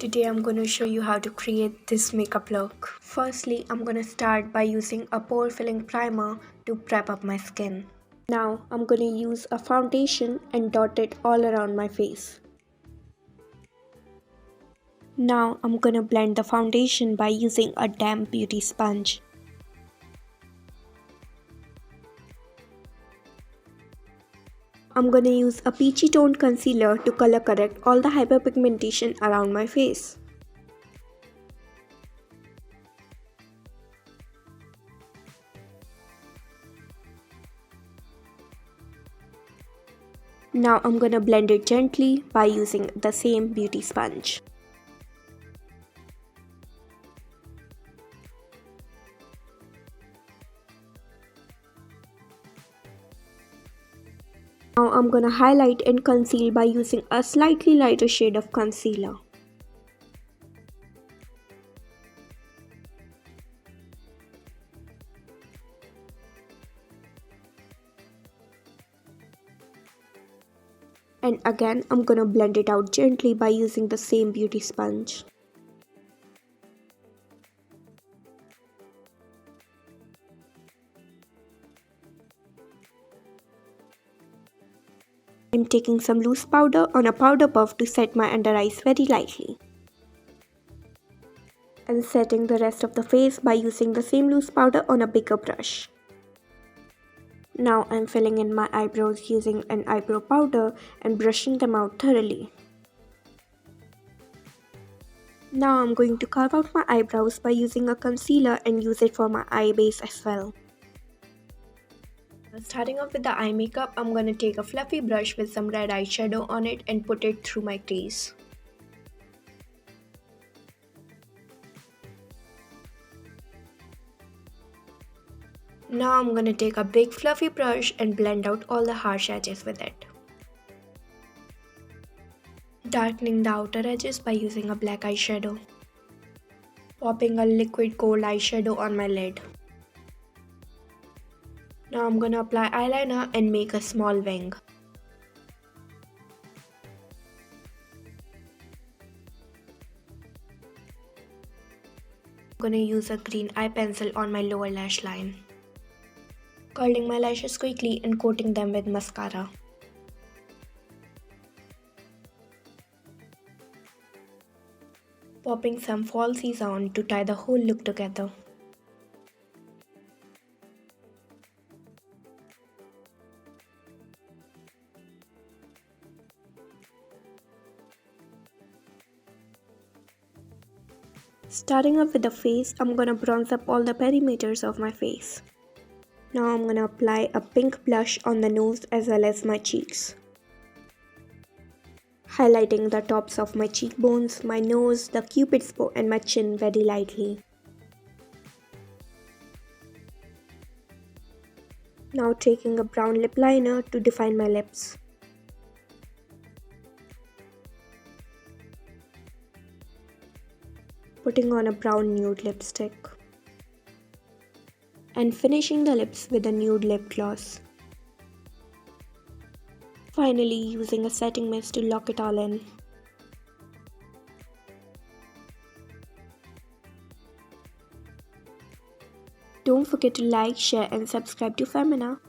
Today I'm going to show you how to create this makeup look. Firstly, I'm going to start by using a pore filling primer to prep up my skin. Now I'm going to use a foundation and dot it all around my face. Now I'm going to blend the foundation by using a damp beauty sponge. I'm going to use a peachy toned concealer to color correct all the hyperpigmentation around my face. Now I'm gonna blend it gently by using the same beauty sponge. Now I'm gonna highlight and conceal by using a slightly lighter shade of concealer. And again, I'm gonna blend it out gently by using the same beauty sponge. I'm taking some loose powder on a powder puff to set my under eyes very lightly. And setting the rest of the face by using the same loose powder on a bigger brush. Now I'm filling in my eyebrows using an eyebrow powder and brushing them out thoroughly. Now I'm going to carve out my eyebrows by using a concealer and use it for my eye base as well. Starting off with the eye makeup, I'm going to take a fluffy brush with some red eyeshadow on it and put it through my crease. Now I'm going to take a big fluffy brush and blend out all the harsh edges with it. Darkening the outer edges by using a black eyeshadow. Popping a liquid gold eyeshadow on my lid. Now I'm going to apply eyeliner and make a small wing. I'm going to use a green eye pencil on my lower lash line. Curling my lashes quickly and coating them with mascara. Popping some falsies on to tie the whole look together. Starting off with the face, I'm gonna bronze up all the perimeters of my face. Now I'm gonna apply a pink blush on the nose as well as my cheeks. Highlighting the tops of my cheekbones, my nose, the cupid's bow and my chin very lightly. Now taking a brown lip liner to define my lips. Putting on a brown nude lipstick. And finishing the lips with a nude lip gloss. Finally using a setting mist to lock it all in. Don't forget to like, share and subscribe to Femina.